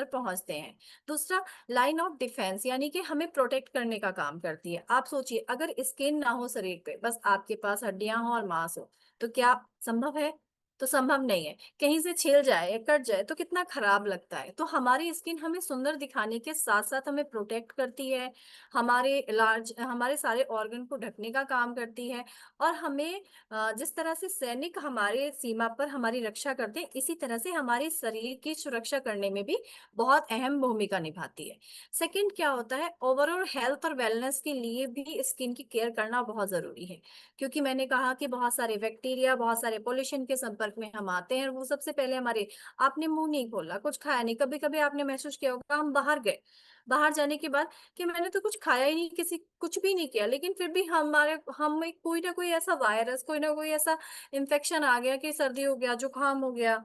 पहुंचते हैं। दूसरा, लाइन ऑफ डिफेंस यानी कि हमें प्रोटेक्ट करने का काम करती है। आप सोचिए, अगर स्किन ना हो शरीर पे, बस आपके पास हड्डियां हो और मांस हो, तो क्या संभव है? तो संभव नहीं है। कहीं से छिल जाए या कट जाए तो कितना खराब लगता है। तो हमारी स्किन हमें सुंदर दिखाने के साथ साथ हमें प्रोटेक्ट करती है, हमारे सारे ऑर्गन को ढकने का काम करती है, और हमें जिस तरह से सैनिक हमारे सीमा पर हमारी रक्षा करते हैं, इसी तरह से हमारे शरीर की सुरक्षा करने में भी बहुत अहम भूमिका निभाती है। सेकंड क्या होता है, ओवरऑल हेल्थ और वेलनेस के लिए भी स्किन की केयर करना बहुत जरूरी है। क्योंकि मैंने कहा कि बहुत सारे बैक्टीरिया, बहुत सारे पोल्यूशन के संपर्क में हम आते हैं, और वो सबसे पहले हमारे, आपने मुंह नहीं खोला, कुछ खाया नहीं, कभी कभी आपने महसूस किया होगा, हम बाहर गए, बाहर जाने के बाद कि मैंने तो कुछ खाया ही नहीं, किसी कुछ भी नहीं किया, लेकिन फिर भी हमारे हम में कोई ना कोई ऐसा वायरस, कोई ना कोई ऐसा इन्फेक्शन आ गया कि सर्दी हो गया, जुकाम हो गया,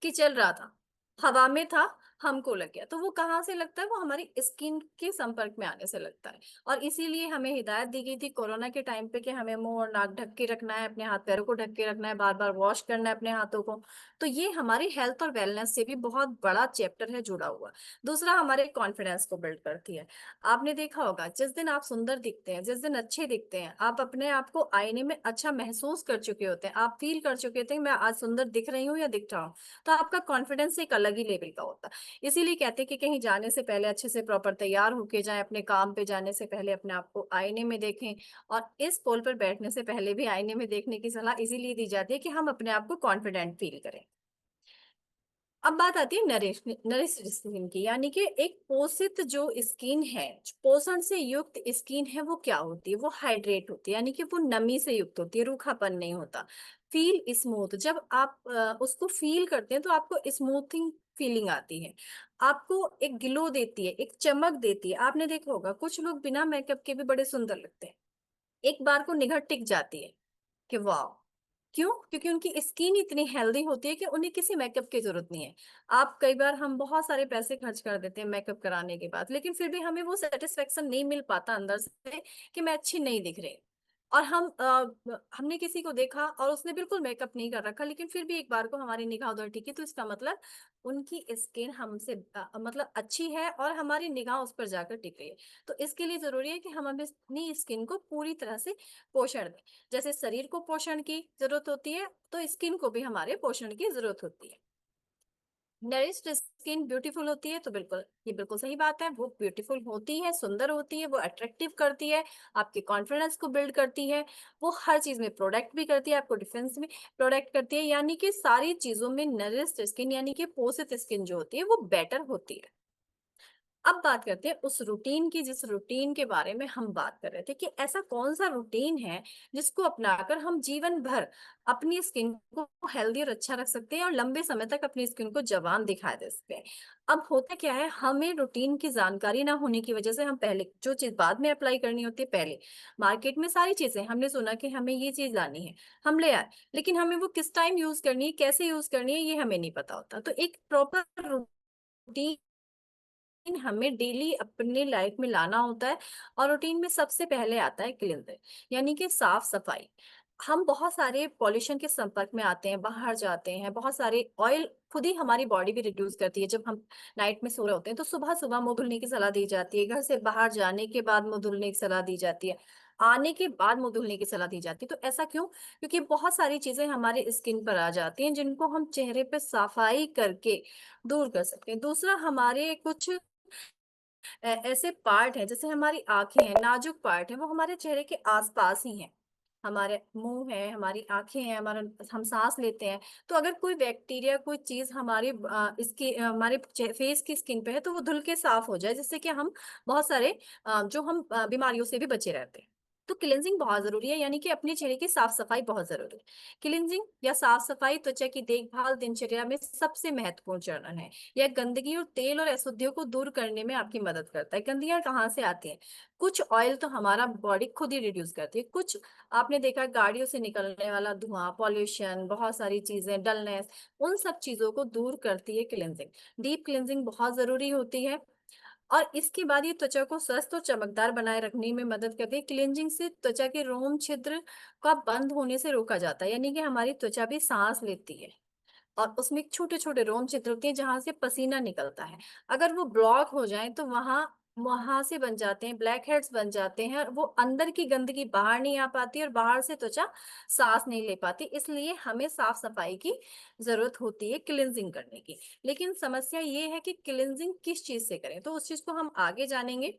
कि चल रहा था, हवा में था, हमको लग गया। तो वो कहाँ से लगता है? वो हमारी स्किन के संपर्क में आने से लगता है। और इसीलिए हमें हिदायत दी गई थी कोरोना के टाइम पे कि हमें मुंह और नाक ढक के रखना है, अपने हाथ पैरों को ढक के रखना है, बार बार वॉश करना है अपने हाथों को। तो ये हमारी हेल्थ और वेलनेस से भी बहुत बड़ा चैप्टर है जुड़ा हुआ। दूसरा, हमारे कॉन्फिडेंस को बिल्ड करती है। आपने देखा होगा, जिस दिन आप सुंदर दिखते हैं, जिस दिन अच्छे दिखते हैं, आप अपने आप को आईने में अच्छा महसूस कर चुके होते हैं, आप फील कर चुके थे मैं आज सुंदर दिख रही हूँ या दिख रहा हूँ, तो आपका कॉन्फिडेंस एक अलग ही लेवल का होता है। इसीलिए कहते हैं कि कहीं जाने से पहले अच्छे से प्रॉपर तैयार होके जाएं, अपने काम पे जाने से पहले अपने आप को आईने में देखें। और इस पोल पर बैठने से पहले भी आईने में देखने की सलाह इसीलिए दी जाती है कि हम अपने आप को कॉन्फिडेंट फील करें। अब बात आती है नरिश स्किन की, यानी कि एक पोषित जो स्किन है, पोषण से युक्त स्किन है, वो क्या होती है? वो हाइड्रेट होती है, यानी कि वो नमी से युक्त होती है, रूखापन नहीं होता। फील स्मूथ, जब आप उसको फील करते हैं तो आपको स्मूथिंग फीलिंग आती है, आपको एक ग्लो देती है, एक चमक देती है। आपने देखा होगा, कुछ लोग बिना मेकअप के भी बड़े सुंदर लगते हैं, एक बार को निगाह टिक जाती है कि वाह। क्यों? क्योंकि उनकी स्किन इतनी हेल्दी होती है कि उन्हें किसी मेकअप की जरूरत नहीं है। आप कई बार, हम बहुत सारे पैसे खर्च कर देते हैं मेकअप कराने के बाद, लेकिन फिर भी हमें वो सेटिस्फेक्शन नहीं मिल पाता अंदर से कि मैं अच्छी नहीं दिख रही। और हमने किसी को देखा और उसने बिल्कुल मेकअप नहीं कर रखा, लेकिन फिर भी एक बार को हमारी निगाह उधर टिकी, तो इसका मतलब उनकी स्किन हमसे मतलब अच्छी है और हमारी निगाह उस पर जाकर टिक गई है। तो इसके लिए जरूरी है कि हम अपनी स्किन को पूरी तरह से पोषण दें। जैसे शरीर को पोषण की जरूरत होती है, तो स्किन को भी हमारे पोषण की जरूरत होती है। नरिश्ड स्किन ब्यूटीफुल होती है, तो बिल्कुल, ये बिल्कुल सही बात है, वो ब्यूटीफुल होती है, सुंदर होती है, वो अट्रैक्टिव करती है, आपके कॉन्फिडेंस को बिल्ड करती है, वो हर चीज में प्रोडक्ट भी करती है, आपको डिफेंस में प्रोडक्ट करती है, यानी कि सारी चीजों में नरिश्ड स्किन यानी कि पोषित स्किन जो होती है वो बेटर होती है। अब बात करते हैं उस रूटीन की, जिस रूटीन के बारे में हम बात कर रहे थे, कि ऐसा कौन सा रूटीन है जिसको अपनाकर हम जीवन भर अपनी स्किन को हेल्दी और अच्छा रख सकते हैं और लंबे समय तक अपनी स्किन को जवान दिखा दे सकते हैं। अब होता क्या है, हमें रूटीन की जानकारी ना होने की वजह से हम पहले जो चीज बाद में अप्लाई करनी होती है, पहले मार्केट में सारी चीजें हमने सुना कि हमें ये चीज लानी है, हम ले आए, लेकिन हमें वो किस टाइम यूज करनी है, कैसे यूज करनी है, ये हमें नहीं पता होता। तो एक प्रॉपर रूटीन हमें डेली अपने लाइफ में लाना होता है। और रूटीन में सबसे पहले आता है क्लीनजिंग, यानी कि साफ सफाई। हम बहुत सारे पॉल्यूशन के संपर्क में आते हैं, बाहर जाते हैं, बहुत सारे ऑयल खुद ही हमारी बॉडी भी रिड्यूस करती है। जब हम नाइट में सो रहे होते हैं तो सुबह सुबह मुंह धुलने की सलाह दी जाती है, घर से बाहर जाने के बाद मुंह धुलने की सलाह दी जाती है, आने के बाद मुंह धुलने की सलाह दी जाती है। तो ऐसा क्यों? क्योंकि बहुत सारी चीजें हमारे स्किन पर आ जाती हैं जिनको हम चेहरे पे सफाई करके दूर कर सकते हैं। दूसरा, हमारे कुछ ऐसे पार्ट हैं, जैसे हमारी आंखें हैं, नाजुक पार्ट है, वो हमारे चेहरे के आसपास ही हैं। हमारे मुंह है, हमारी आंखें हैं, हमारा, हम सांस लेते हैं। तो अगर कोई बैक्टीरिया, कोई चीज हमारी इसकी हमारे फेस की स्किन पे है, तो वो धुल के साफ हो जाए, जिससे कि हम बहुत सारे जो हम बीमारियों से भी बचे रहते हैं। तो क्लींजिंग बहुत जरूरी है, यानी कि अपने चेहरे की साफ सफाई बहुत जरूरी है। क्लींजिंग या साफ सफाई त्वचा की देखभाल दिनचर्या में सबसे महत्वपूर्ण चरण है। यह गंदगी और तेल और अशुद्धियों को दूर करने में आपकी मदद करता है। गंदगियां कहाँ से आती हैं? कुछ ऑयल तो हमारा बॉडी खुद ही रिड्यूस करती है, कुछ आपने देखा गाड़ियों से निकलने वाला धुआं, पॉल्यूशन, बहुत सारी चीजें, डलनेस, उन सब चीजों को दूर करती है क्लींजिंग। डीप क्लींजिंग बहुत जरूरी होती है। और इसके बाद ये त्वचा को स्वस्थ और चमकदार बनाए रखने में मदद करती है। क्लींजिंग से त्वचा के रोम छिद्र का बंद होने से रोका जाता है, यानी कि हमारी त्वचा भी सांस लेती है। और उसमें छोटे छोटे रोम छिद्र होते हैं जहां से पसीना निकलता है। अगर वो ब्लॉक हो जाए तो वहां वहां से बन जाते हैं ब्लैक हेड्स बन जाते हैं, और वो अंदर की गंदगी बाहर नहीं आ पाती और बाहर से त्वचा सांस नहीं ले पाती। इसलिए हमें साफ सफाई की जरूरत होती है, क्लिनजिंग करने की। लेकिन समस्या ये है कि क्लिनजिंग किस चीज से करें, तो उस चीज को हम आगे जानेंगे।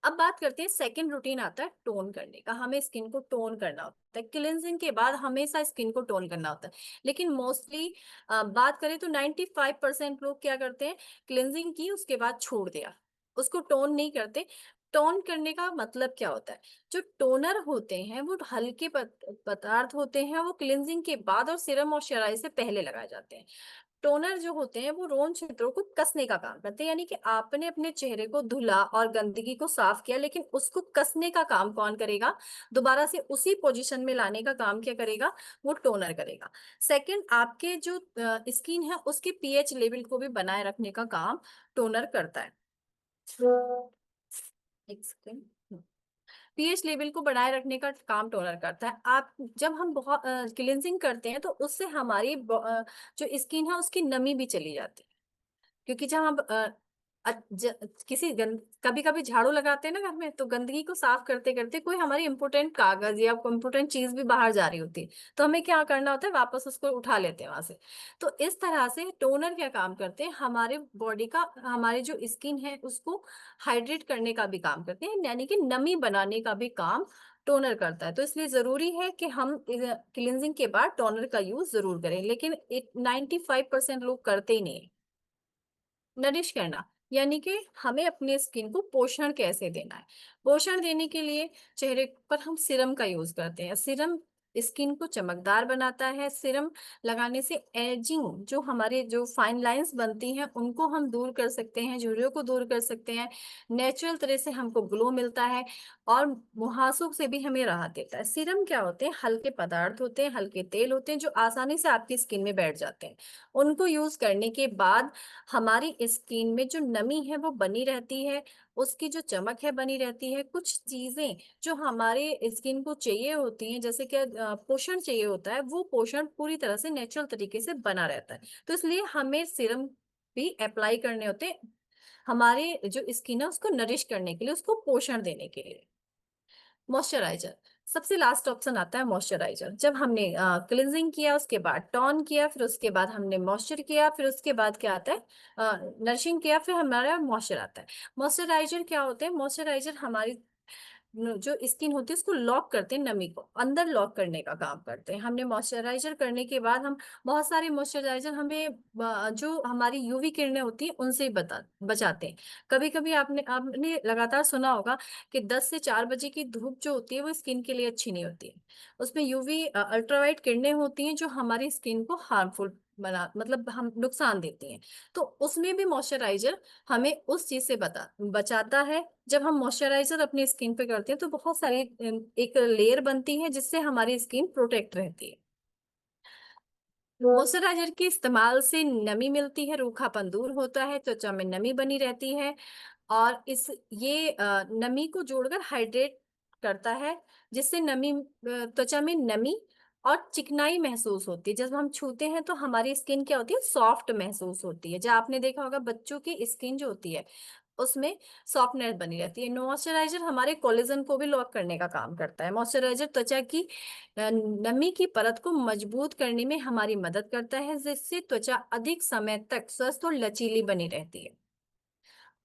अब बात करते हैं, सेकंड रूटीन आता है टोन करने का। हमें स्किन को टोन करना होता है, क्लिनजिंग के बाद हमेशा स्किन को टोन करना होता है। लेकिन मोस्टली बात करें तो 95% लोग क्या करते हैं, क्लिनजिंग की उसके बाद छोड़ दिया, उसको टोन नहीं करते। टोन करने का मतलब क्या होता है, जो टोनर होते हैं वो हल्के पदार्थ होते हैं, वो क्लिनजिंग के बाद और सीरम मॉइस्चराइजर से पहले लगाए जाते हैं। टोनर जो होते हैं वो रोम छिद्रों को कसने का काम करते हैं, यानी कि आपने अपने चेहरे को धुला और गंदगी को साफ किया, लेकिन उसको कसने का काम कौन करेगा, दोबारा से उसी पोजीशन में लाने का काम क्या करेगा, वो टोनर करेगा। सेकंड, आपके जो स्किन है उसके पीएच लेवल को भी बनाए रखने का काम टोनर करता है। एक सेकंड। पीएच लेवल को बनाए रखने का काम टोनर करता है। आप जब हम बहुत क्लिनजिंग करते हैं तो उससे हमारी जो स्किन है उसकी नमी भी चली जाती है। क्योंकि जब हम अ, ज, किसी कभी कभी झाड़ू लगाते हैं ना घर में, तो गंदगी को साफ करते करते कोई हमारी इंपोर्टेंट कागज या इंपोर्टेंट चीज भी बाहर जा रही होती है, तो हमें क्या करना होता है, वापस उसको उठा लेते हैं वहां से। तो इस तरह से टोनर क्या काम करते हैं, हमारे बॉडी का, हमारी जो स्किन है उसको हाइड्रेट करने का भी काम करते हैं, यानी कि नमी बनाने का भी काम टोनर करता है। तो इसलिए जरूरी है कि हम क्लिनजिंग के बाद टोनर का यूज जरूर करें, लेकिन 95% लोग करते ही नहीं। नरिश करना, यानी कि हमें अपने स्किन को पोषण कैसे देना है। पोषण देने के लिए चेहरे पर हम सीरम का यूज करते हैं। सीरम स्किन को चमकदार बनाता है। सीरम लगाने से एजिंग, जो हमारे जो फाइन लाइंस बनती हैं उनको हम दूर कर सकते हैं, झुर्रियों को दूर कर सकते हैं। नेचुरल तरह से हमको ग्लो मिलता है और मुहासों से भी हमें राहत देता है। सीरम क्या होते हैं, हल्के पदार्थ होते हैं, हल्के तेल होते हैं जो आसानी से आपकी स्किन में बैठ जाते हैं। उनको यूज करने के बाद हमारी स्किन में जो नमी है वो बनी रहती है, उसकी जो चमक है बनी रहती है। कुछ चीजें जो हमारे स्किन को चाहिए होती हैं, जैसे कि पोषण चाहिए होता है, वो पोषण पूरी तरह से नेचुरल तरीके से बना रहता है। तो इसलिए हमें सीरम भी अप्लाई करने होते हैं, हमारे जो स्किन है उसको नरिश करने के लिए, उसको पोषण देने के लिए। मॉइस्चराइजर, सबसे लास्ट ऑप्शन आता है मॉइस्चराइजर। जब हमने क्लिनजिंग किया, उसके बाद टॉन किया, फिर उसके बाद हमने मॉइस्चर किया, फिर उसके बाद क्या आता है, नरिशिंग किया, फिर हमारा मॉइस्चर आता है। मॉइस्चराइजर क्या होते हैं, मॉइस्चराइजर हमारी जो स्किन होती है उसको लॉक करते हैं, नमी को अंदर लॉक करने का काम करते हैं। हमने मॉइस्चराइजर करने के बाद हम बहुत सारे मॉइस्चराइजर हमें जो हमारी यूवी किरणें होती हैं उनसे बचाते हैं। कभी कभी आपने आपने लगातार सुना होगा कि 10 से 4 बजे की धूप जो होती है वो स्किन के लिए अच्छी नहीं होती है। उसमें यूवी अल्ट्रावायलेट किरणें होती हैं जो हमारी स्किन को हार्मफुल बना, मतलब हम नुकसान देती हैं। तो उसमें भी मॉइस्चराइजर हमें उस चीज से बचाता है। जब हम मॉइस्चराइजर अपनी स्किन पे करते हैं तो बहुत सारी एक लेयर बनती है जिससे हमारी स्किन प्रोटेक्ट रहती है। मॉइस्चराइजर के इस्तेमाल से नमी मिलती है, रूखापन दूर होता है, त्वचा में नमी बनी रहती है। और इस ये नमी को जोड़कर हाइड्रेट करता है, जिससे त्वचा में नमी और चिकनाई महसूस होती है। जब हम छूते हैं तो हमारी स्किन क्या होती है, सॉफ्ट महसूस होती है। जब आपने देखा होगा बच्चों की स्किन जो होती है उसमें सॉफ्टनेस बनी रहती है। मॉइस्चराइजर हमारे कोलेजन को भी लॉक करने का काम करता है। मॉइस्चराइजर त्वचा की नमी की परत को मजबूत करने में हमारी मदद करता है, जिससे त्वचा अधिक समय तक स्वस्थ और लचीली बनी रहती है।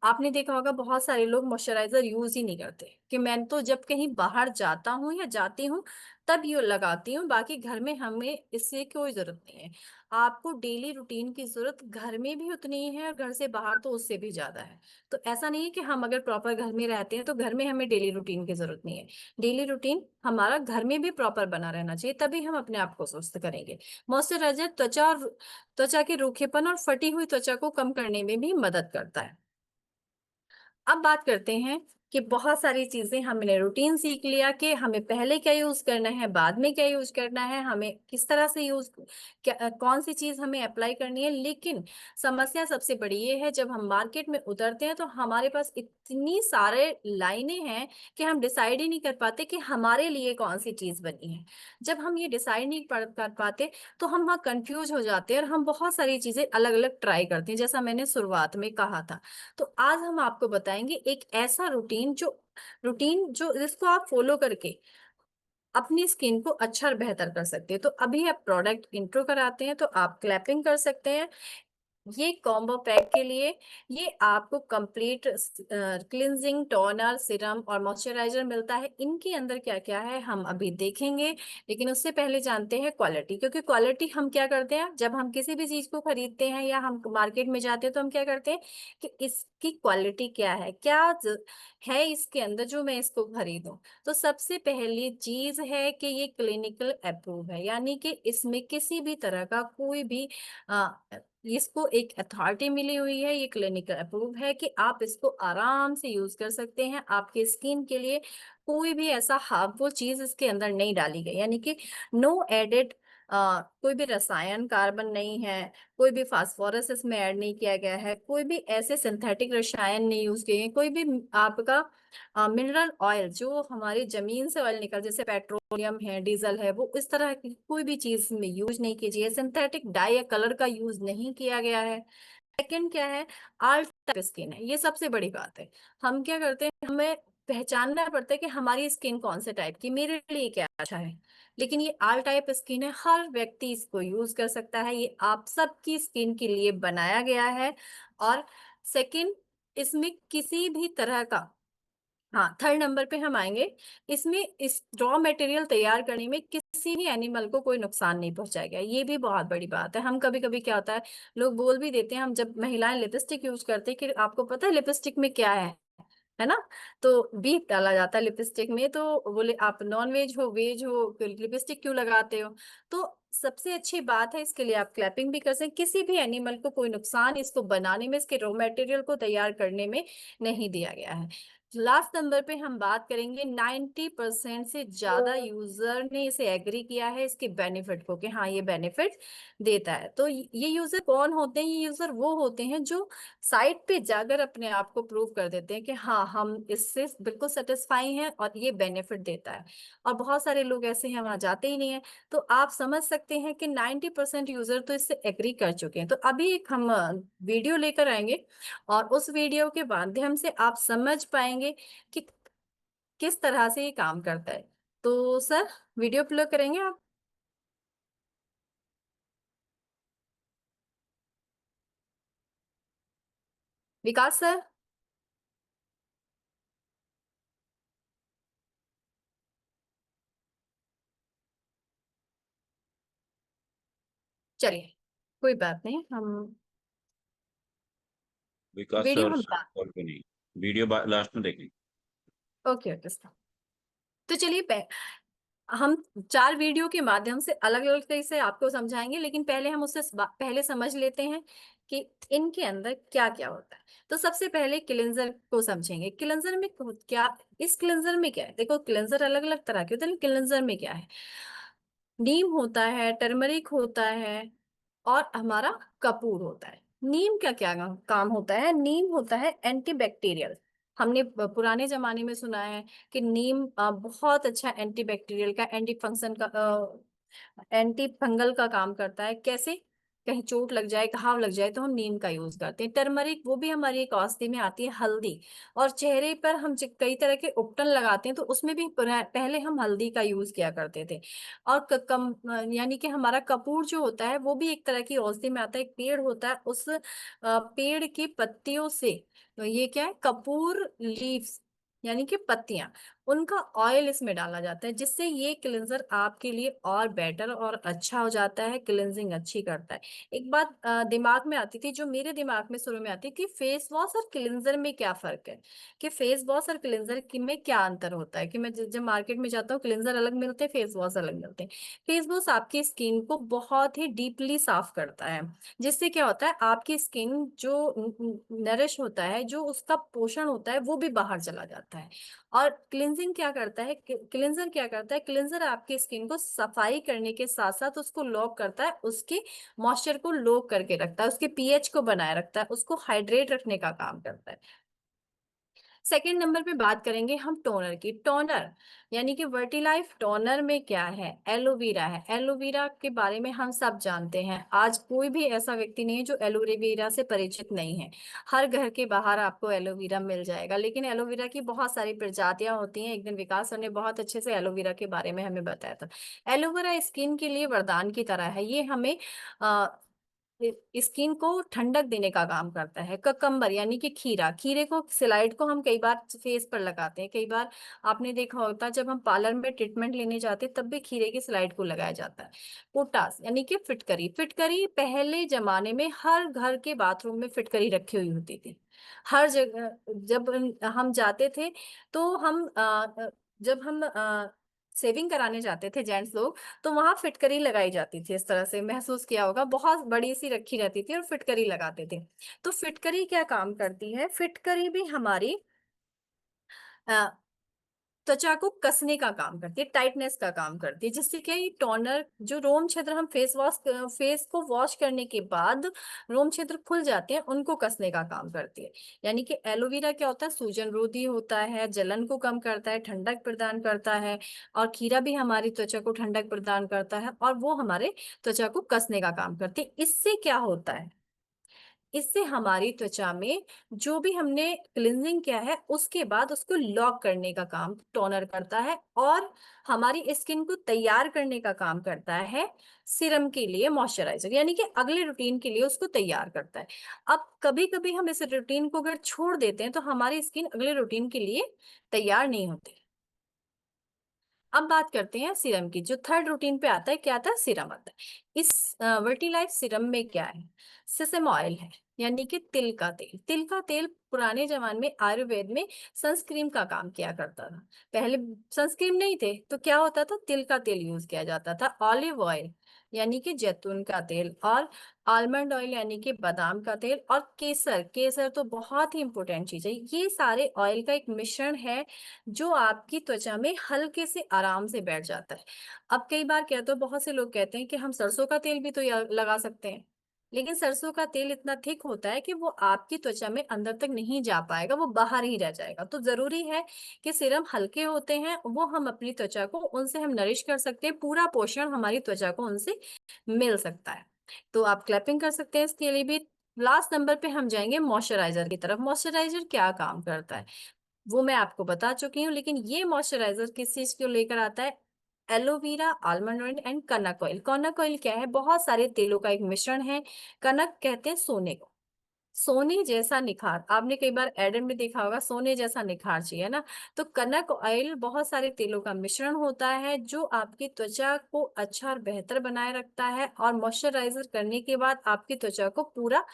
आपने देखा होगा बहुत सारे लोग मॉइस्चराइजर यूज ही नहीं करते, कि मैं तो जब कहीं बाहर जाता हूँ या जाती हूँ तब ये लगाती हूँ, बाकी घर में हमें इससे कोई जरूरत नहीं है। आपको डेली रूटीन की जरूरत घर में भी उतनी ही है और घर से बाहर तो उससे भी ज्यादा है। तो ऐसा नहीं है कि हम अगर प्रॉपर घर में रहते हैं तो घर में हमें डेली रूटीन की जरूरत नहीं है। डेली रूटीन हमारा घर में भी प्रॉपर बना रहना चाहिए, तभी हम अपने आप को स्वस्थ करेंगे। मॉइस्चराइजर त्वचा के रूखेपन और फटी हुई त्वचा को कम करने में भी मदद करता है। अब बात करते हैं कि बहुत सारी चीजें हमने रूटीन सीख लिया कि हमें पहले क्या यूज करना है, बाद में क्या यूज करना है, हमें किस तरह से यूज, कौन सी चीज हमें अप्लाई करनी है। लेकिन समस्या सबसे बड़ी ये है, जब हम मार्केट में उतरते हैं तो हमारे पास इतनी सारे लाइनें हैं कि हम डिसाइड ही नहीं कर पाते कि हमारे लिए कौन सी चीज बनी है। जब हम ये डिसाइड नहीं कर पाते तो हम वहाँ कंफ्यूज हो जाते हैं और हम बहुत सारी चीजें अलग अलग ट्राई करते हैं, जैसा मैंने शुरुआत में कहा था। तो आज हम आपको बताएंगे एक ऐसा रूटीन जो जिसको आप फॉलो करके अपनी स्किन को अच्छा और बेहतर कर सकते हैं। तो अभी आप प्रोडक्ट इंट्रो कराते हैं तो आप क्लैपिंग कर सकते हैं। ये कॉम्बो पैक के लिए ये आपको कंप्लीट क्लिनजिंग टोनर सीरम और मॉइस्चराइजर मिलता है। इनके अंदर क्या क्या है हम अभी देखेंगे, लेकिन उससे पहले जानते हैं क्वालिटी। क्योंकि क्वालिटी हम क्या करते हैं, जब हम किसी भी चीज को खरीदते हैं या हम मार्केट में जाते हैं तो हम क्या करते हैं कि इसकी क्वालिटी क्या है, है इसके अंदर जो मैं इसको खरीदूं। तो सबसे पहली चीज है कि ये क्लिनिकल अप्रूव है, यानी कि इसमें किसी भी तरह का कोई भी इसको एक अथॉरिटी मिली हुई है, ये क्लिनिकल अप्रूव है कि आप इसको आराम से यूज कर सकते हैं। आपके स्किन के लिए कोई भी ऐसा हार्मफुल चीज इसके अंदर नहीं डाली गई, यानी कि नो एडेड, कोई भी रसायन कार्बन नहीं है, कोई भी फास्फोरस इसमें ऐड नहीं किया गया है, कोई भी ऐसे सिंथेटिक रसायन नहीं यूज किए हैं, कोई भी आपका मिनरल ऑयल जो हमारी जमीन से ऑयल निकल, जैसे पेट्रोलियम है, डीजल है, वो इस तरह की कोई भी चीज में यूज नहीं कीजिए। सिंथेटिक डाई या कलर का यूज नहीं किया गया है। सेकंड क्या है, आल टाइप स्किन है, ये सबसे बड़ी बात है। हम क्या करते हैं, हमें पहचानना पड़ता है कि हमारी स्किन कौन से टाइप की, मेरे लिए क्या अच्छा है। लेकिन ये आल टाइप स्किन है, हर व्यक्ति इसको यूज कर सकता है, ये आप सबकी स्किन के लिए बनाया गया है। और सेकंड, इसमें किसी भी तरह का, हाँ थर्ड नंबर पे हम आएंगे, इसमें इस रॉ मटेरियल तैयार करने में किसी भी एनिमल को कोई नुकसान नहीं पहुंचाएगा, ये भी बहुत बड़ी बात है। हम कभी कभी क्या होता है, लोग बोल भी देते हैं, हम जब महिलाएं लिपस्टिक यूज करते हैं कि आपको पता है लिपस्टिक में क्या है ना। तो बीफ डाला जाता है लिपस्टिक में, तो बोले आप नॉन वेज हो वेज हो तो लिपस्टिक क्यों लगाते हो। तो सबसे अच्छी बात है, इसके लिए आप क्लैपिंग भी कर सकते हैं। किसी भी एनिमल को कोई नुकसान इसको बनाने में, इसके रॉ मटेरियल को तैयार करने में नहीं दिया गया है। लास्ट नंबर पे हम बात करेंगे, 90% से ज्यादा यूजर ने इसे एग्री किया है इसके बेनिफिट को, कि हाँ ये बेनिफिट देता है। तो ये यूजर कौन होते हैं, ये यूजर वो होते हैं जो साइट पे जाकर अपने आप को प्रूव कर देते हैं कि हाँ हम इससे बिल्कुल सेटिस्फाई हैं और ये बेनिफिट देता है। और बहुत सारे लोग ऐसे हैं वहां जाते ही नहीं है। तो आप समझ सकते हैं कि 90% यूजर तो इससे एग्री कर चुके हैं। तो अभी एक हम वीडियो लेकर आएंगे और उस वीडियो के माध्यम से आप समझ पाएंगे कि किस तरह से ये काम करता है। तो सर, वीडियो प्ले करेंगे आप? विकास सर, चलिए, कोई बात नहीं, हम विकास वीडियो सर हम, कॉल पे नहीं। वीडियो लास्ट में देखेंगे। Okay okay sir. तो चलिए, हम चार वीडियो के माध्यम से अलग अलग तरीके से आपको समझाएंगे, लेकिन पहले हम उससे पहले समझ लेते हैं कि इनके अंदर क्या क्या होता है। तो सबसे पहले क्लेंजर को समझेंगे। क्लेंजर में क्या, इस क्लेंजर में क्या है, देखो क्लेंजर अलग अलग तरह के होते हैं, क्लेंजर में क्या है, नीम होता है, टर्मरिक होता है और हमारा कपूर होता है। नीम का क्या काम होता है, नीम होता है एंटीबैक्टीरियल। हमने पुराने जमाने में सुना है कि नीम बहुत अच्छा एंटीबैक्टीरियल का, एंटी फंक्शन का, एंटी फंगल का काम करता है। कैसे, कहीं चोट लग जाए, घाव लग जाए तो हम नीम का यूज करते हैं। टर्मरिक वो भी हमारी एक औषधि में आती है, हल्दी। और चेहरे पर हम कई तरह के उपटन लगाते हैं तो उसमें भी पहले हम हल्दी का यूज किया करते थे। और यानी कि हमारा कपूर जो होता है वो भी एक तरह की औषधि में आता है, एक पेड़ होता है, उस पेड़ की पत्तियों से, तो ये क्या है, कपूर लीव्स यानी कि पत्तियां, उनका ऑयल इसमें डाला जाता है, जिससे ये क्लिंजर आपके लिए और बेटर और अच्छा हो जाता है, क्लिंजिंग अच्छी करता है। एक बात दिमाग में आती थी, जो मेरे दिमाग में शुरू में आती कि फेस वॉश और क्लिंजर में क्या फर्क है, कि फेस वॉश और क्लिंजर की में क्या अंतर होता है। कि मैं जब मार्केट में जाता हूँ, क्लिंजर अलग मिलते हैं, फेस वॉश अलग मिलते हैं। फेस वॉश आपकी स्किन को बहुत ही डीपली साफ करता है, जिससे क्या होता है, आपकी स्किन जो नरिश होता है, जो उसका पोषण होता है, वो भी बाहर चला जाता है। करता है। और क्लिनजिंग क्या करता है, क्लिनजर क्या करता है, क्लिनजर आपकी स्किन को सफाई करने के साथ साथ उसको लॉक करता है, उसके मॉइस्चर को लॉक करके रखता है, उसके पीएच को बनाए रखता है, उसको हाइड्रेट रखने का काम करता है। सेकेंड नंबर पे बात करेंगे हम टोनर की। टोनर यानी कि वर्टिलाइफ टोनर में क्या है, एलोवेरा है। एलोवेरा के बारे में हम सब जानते हैं, आज कोई भी ऐसा व्यक्ति नहीं है जो एलोवेरा से परिचित नहीं है। हर घर के बाहर आपको एलोवेरा मिल जाएगा, लेकिन एलोवेरा की बहुत सारी प्रजातियां होती हैं। एक दिन विकास सर ने बहुत अच्छे से एलोवेरा के बारे में हमें बताया था। एलोवेरा स्किन के लिए वरदान की तरह है, ये हमें स्किन को ठंडक देने का काम करता है। ककम्बर यानी कि खीरा, खीरे को स्लाइड को हम कई बार फेस पर लगाते हैं, कई बार आपने देखा होता है जब हम पार्लर में ट्रीटमेंट लेने जाते हैं तब भी खीरे की स्लाइड को लगाया जाता है। पोटास यानी कि फिटकरी, फिटकरी पहले जमाने में हर घर के बाथरूम में फिटकरी रखी हुई होती थी। हर जगह जब हम जाते थे तो जब हम सेविंग कराने जाते थे जेंट्स लोग, तो वहां फिटकरी लगाई जाती थी। इस तरह से महसूस किया होगा, बहुत बड़ी सी रखी रहती थी और फिटकरी लगाते थे। तो फिटकरी क्या काम करती है, फिटकरी भी हमारी अ, त्वचा को कसने का काम करती है, टाइटनेस का काम करती है, जिससे क्या ये टोनर जो रोम छिद्र हम फेस को वॉश करने के बाद रोम छिद्र खुल जाते हैं उनको कसने का काम करती है। यानी कि एलोवेरा क्या होता है, सूजन रोधी होता है, जलन को कम करता है, ठंडक प्रदान करता है। और खीरा भी हमारी त्वचा को ठंडक प्रदान करता है और वो हमारे त्वचा को कसने का काम करती है। इससे क्या होता है, इससे हमारी त्वचा में जो भी हमने क्लिनजिंग किया है उसके बाद उसको लॉक करने का काम टोनर करता है, और हमारी स्किन को तैयार करने का काम करता है सीरम के लिए, मॉइस्चराइजर यानी कि अगले रूटीन के लिए उसको तैयार करता है। अब कभी कभी हम इस रूटीन को अगर छोड़ देते हैं तो हमारी स्किन अगले रूटीन के लिए तैयार नहीं होती। अब बात करते हैं सीरम की, जो थर्ड रूटीन पे आता है, क्या आता है, सीरम आता है। इस वर्टिलाइफ सीरम में क्या है, सेसम ऑयल है, यानी कि तिल का तेल। तिल का तेल पुराने जमाने में आयुर्वेद में सनस्क्रीन का काम किया करता था। पहले सनस्क्रीन नहीं थे तो क्या होता था, तिल का तेल यूज किया जाता था। ऑलिव ऑयल यानी कि जैतून का तेल, और आलमंड ऑयल यानी कि बादाम का तेल, और केसर, केसर तो बहुत ही इंपॉर्टेंट चीज है। ये सारे ऑयल का एक मिश्रण है जो आपकी त्वचा में हल्के से आराम से बैठ जाता है। अब कई बार क्या, तो बहुत से लोग कहते हैं कि हम सरसों का तेल भी तो लगा सकते हैं, लेकिन सरसों का तेल इतना थिक होता है कि वो आपकी त्वचा में अंदर तक नहीं जा पाएगा, वो बाहर ही रह जाएगा। तो जरूरी है कि सीरम हल्के होते हैं, वो हम अपनी त्वचा को उनसे हम नरिश कर सकते हैं, पूरा पोषण हमारी त्वचा को उनसे मिल सकता है। तो आप क्लैपिंग कर सकते हैं इसके लिए भी। लास्ट नंबर पे हम जाएंगे मॉइस्चराइजर की तरफ। मॉइस्चराइजर क्या काम करता है वो मैं आपको बता चुकी हूँ, लेकिन ये मॉइस्चराइजर किस चीज को लेकर आता है, aloe vera, almond oil and Kanak oil. Kanak oil क्या है, बहुत सारे तेलों का एक मिश्रण है। कनक कहते हैं सोने को, सोने जैसा निखार, आपने कई बार एड में देखा होगा, सोने जैसा निखार चाहिए ना, तो कनक ऑयल बहुत सारे तेलों का मिश्रण होता है जो आपकी त्वचा को अच्छा और बेहतर बनाए रखता है, और मॉइस्चराइजर करने के बाद आपकी त्वचा को पूरा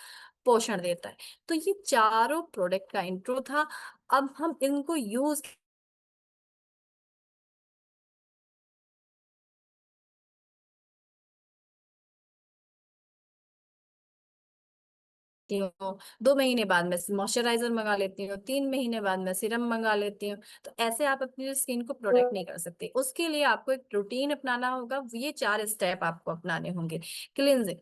पोषण देता है। तो ये चारों प्रोडक्ट का इंट्रो था। अब हम इनको यूज लेती हूँ, 2 महीने बाद मैं मॉइस्चराइजर मंगा लेती हूँ, 3 महीने बाद मैं सीरम मंगा लेती हूँ। तो ऐसे आप अपनी स्किन को प्रोटेक्ट नहीं कर सकते, उसके लिए आपको एक रूटीन अपनाना होगा। ये 4 स्टेप आपको अपनाने होंगे। क्लिनजिंग,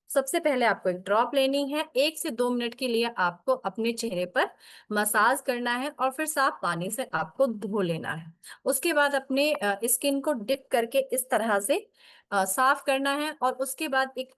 सबसे पहले आपको एक ड्रॉप लेनी है, 1 से 2 मिनट के लिए आपको अपने चेहरे पर मसाज करना है, और फिर साफ पानी से आपको धो लेना है। उसके बाद अपने स्किन को डिप करके इस तरह से साफ करना है, और उसके बाद एक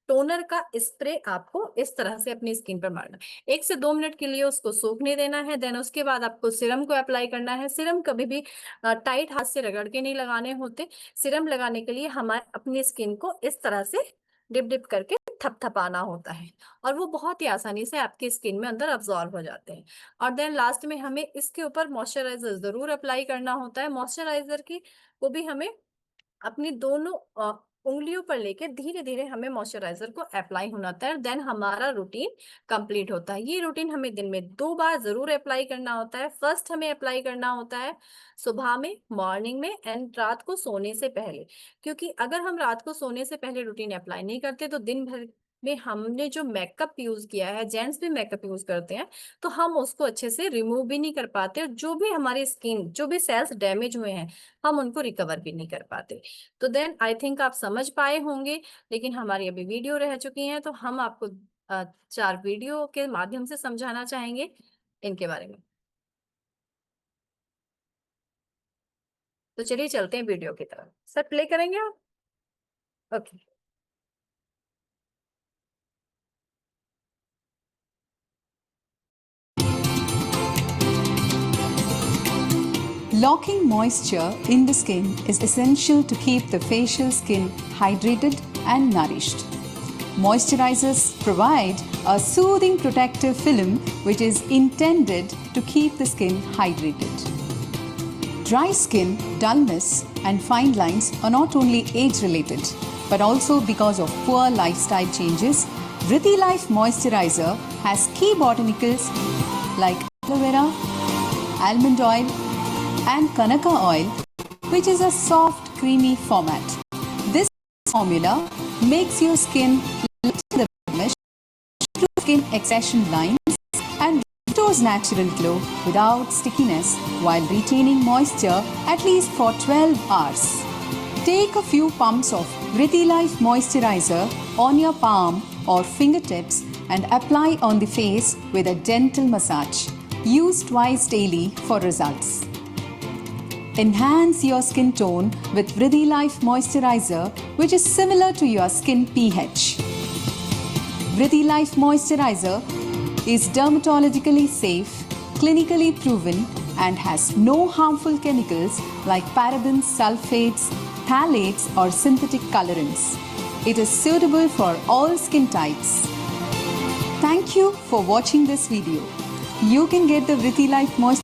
टोनर का स्प्रे आपको इस तरह से अपनी स्किन पर मारना है। 1 से 2 मिनट के लिए उसको सूखने देना है। देन उसके बाद आपको सीरम को अप्लाई करना है। सीरम कभी भी टाइट हाथ से रगड़ के नहीं लगाने होते। सीरम लगाने के लिए हमारे अपनी स्किन को इस तरह से डिप डिप करके थपथपाना होता है, और वो बहुत ही आसानी से आपकी स्किन में अंदर अब्सॉर्ब हो जाते हैं। और देन लास्ट में हमें इसके ऊपर मॉइस्चराइजर जरूर अप्लाई करना होता है। मॉइस्चराइजर की को भी हमें अपनी दोनों उंगलियों पर लेके धीरे धीरे हमें मॉइस्चराइजर को अप्लाई होना होता है, देन हमारा रूटीन कंप्लीट होता है। ये रूटीन हमें दिन में 2 बार जरूर अप्लाई करना होता है। फर्स्ट हमें अप्लाई करना होता है सुबह में, मॉर्निंग में, एंड रात को सोने से पहले। क्योंकि अगर हम रात को सोने से पहले रूटीन अप्लाई नहीं करते तो दिन भर में हमने जो मेकअप यूज किया है, जेंट्स भी मेकअप यूज करते हैं, तो हम उसको अच्छे से रिमूव भी नहीं कर पाते, और जो भी हमारी स्किन, जो भी सेल्स डैमेज हुए हैं, हम उनको रिकवर भी नहीं कर पाते। तो देन आई थिंक आप समझ पाए होंगे। लेकिन हमारी अभी वीडियो रह चुकी है, तो हम आपको 4 वीडियो के माध्यम से समझाना चाहेंगे इनके बारे में। तो चलिए चलते हैं वीडियो की तरफ। सर प्ले करेंगे आप? Okay. Locking moisture in the skin is essential to keep the facial skin hydrated and nourished. Moisturizers provide a soothing protective film which is intended to keep the skin hydrated. Dry skin, dullness, and fine lines are not only age related but also because of poor lifestyle changes. Vrithi Life Moisturizer has key botanicals like aloe vera, almond oil, and Kanaka oil, which is a soft, creamy format. This formula makes your skin lighten the blemish, improve skin expression lines, and restores natural glow without stickiness while retaining moisture at least for 12 hours. Take a few pumps of Vrithi Life Moisturizer on your palm or fingertips and apply on the face with a gentle massage. Use twice daily for results. Enhance your skin tone with Vrithi Life Moisturizer, which is similar to your skin pH. Vrithi Life Moisturizer is dermatologically safe, clinically proven, and has no harmful chemicals like parabens, sulfates, phthalates, or synthetic colorants. It is suitable for all skin types. Thank you for watching this video. You can get the Vrithi Life Moisturizer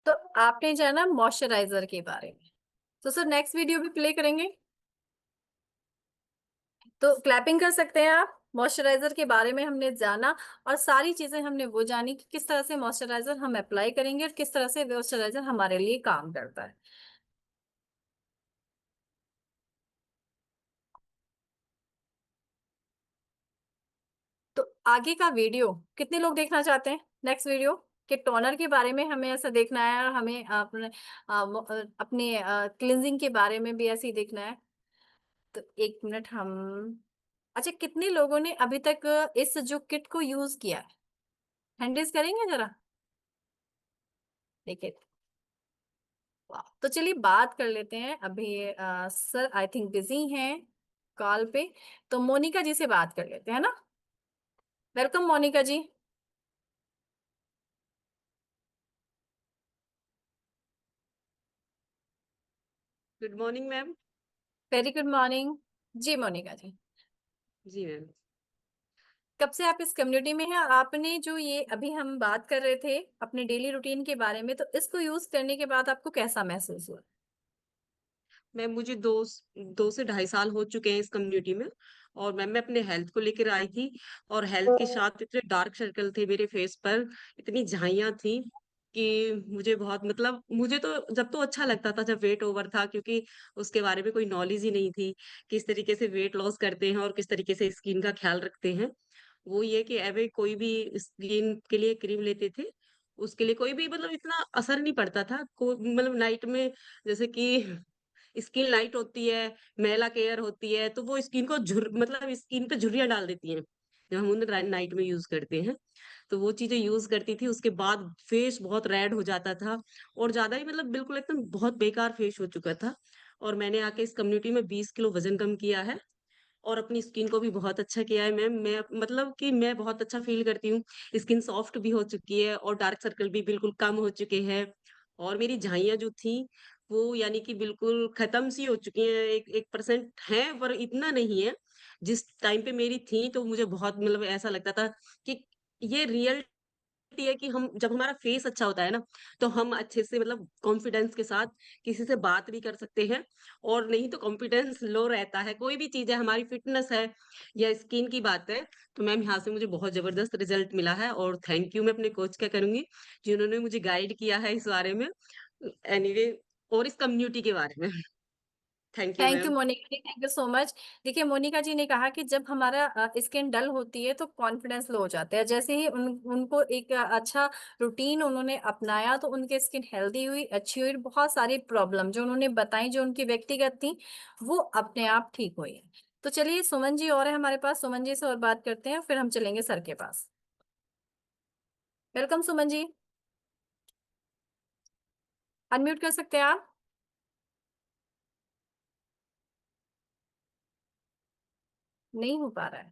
तो आपने जाना moisturiser के बारे में। तो sir next video भी play करेंगे, तो क्लैपिंग कर सकते हैं आप। मॉइस्चराइजर के बारे में हमने जाना, और सारी चीजें हमने वो जानी कि किस तरह से मॉइस्चराइजर हम अप्लाई करेंगे और किस तरह से मॉइस्चराइजर हमारे लिए काम करता है। तो आगे का वीडियो कितने लोग देखना चाहते हैं? नेक्स्ट वीडियो कि टोनर के बारे में हमें ऐसा देखना है, और हमें अपने क्लिनजिंग के बारे में भी ऐसे ही देखना है। तो 1 मिनट हम, अच्छा कितने लोगों ने अभी तक इस जो किट को यूज किया है, हैंड रेज करेंगे जरा, देखिए। वाह, तो चलिए बात कर लेते हैं अभी। सर आई थिंक बिजी हैं कॉल पे, तो मोनिका जी से बात कर लेते हैं ना। Welcome Monika ji. Good morning ma'am. Very good morning. जी मोनिका जी, जी मैम। कब से आप इस कम्युनिटी में हैं? आपने जो ये अभी हम बात कर रहे थे अपने डेली रूटीन के बारे में, तो इसको यूज करने के बाद आपको कैसा महसूस हुआ? मैम मुझे 2 से ढाई साल हो चुके हैं इस कम्युनिटी में। और मैम मैं अपने हेल्थ को लेकर आई थी, और हेल्थ के साथ इतने डार्क सर्कल थे मेरे फेस पर, इतनी झाइयाँ थी कि मुझे बहुत मतलब मुझे तो जब तो अच्छा लगता था जब वेट ओवर था, क्योंकि उसके बारे में कोई नॉलेज ही नहीं थी किस तरीके से वेट लॉस करते हैं और किस तरीके से स्किन का ख्याल रखते हैं। वो ये कि एवे कोई भी स्किन के लिए क्रीम लेते थे, उसके लिए कोई भी मतलब इतना असर नहीं पड़ता था। को मतलब नाइट में जैसे कि स्किन लाइट होती है, मैला केयर होती है, तो वो स्किन को मतलब स्किन पे झुर्रियाँ डाल देती हैं, जब हम उन्हें नाइट में यूज़ करते हैं। तो वो चीज़ें यूज़ करती थी, उसके बाद फेस बहुत रेड हो जाता था, और ज़्यादा ही मतलब बिल्कुल एकदम बहुत बेकार फेस हो चुका था। और मैंने आके इस कम्युनिटी में 20 किलो वज़न कम किया है, और अपनी स्किन को भी बहुत अच्छा किया है मैम। मैं मतलब कि मैं बहुत अच्छा फ़ील करती हूँ। स्किन सॉफ्ट भी हो चुकी है, और डार्क सर्कल भी बिल्कुल कम हो चुके हैं, और मेरी झाइयाँ जो थी, वो यानी कि बिल्कुल ख़त्म सी हो चुकी हैं। 1% हैं, पर इतना नहीं है। जिस टाइम पे मेरी थी, तो मुझे बहुत मतलब ऐसा लगता था कि ये रियल है कि हम जब हमारा फेस अच्छा होता है ना, तो हम अच्छे से मतलब कॉन्फिडेंस के साथ किसी से बात भी कर सकते हैं, और नहीं तो कॉन्फिडेंस लो रहता है। कोई भी चीज़ है, हमारी फिटनेस है या स्किन की बात है, तो मैम यहाँ से मुझे बहुत ज़बरदस्त रिज़ल्ट मिला है, और थैंक यू मैं अपने कोच का करूँगी, जिन्होंने मुझे गाइड किया है इस बारे में। एनीवे, और इस कम्युनिटी के बारे में। Thank you thank you ma'am. Monica ji, thank you so much. देखिए मोनिका जी ने कहा कि जब हमारा स्किन डल होती है तो कॉन्फिडेंस लो हो जाता है। जैसे ही उनको एक अच्छा रूटीन उन्होंने अपनाया तो उनकी स्किन हेल्दी हुई, अच्छी हुई। बहुत सारी प्रॉब्लम जो उन्होंने बताई, जो उनकी व्यक्तिगत थी, वो अपने आप ठीक हुई। तो चलिए सुमन जी और है हमारे पास, सुमन जी से और बात करते हैं, फिर हम चलेंगे सर के पास। वेलकम सुमन जी, अनम्यूट कर सकते हैं आप। नहीं हो पा रहा है,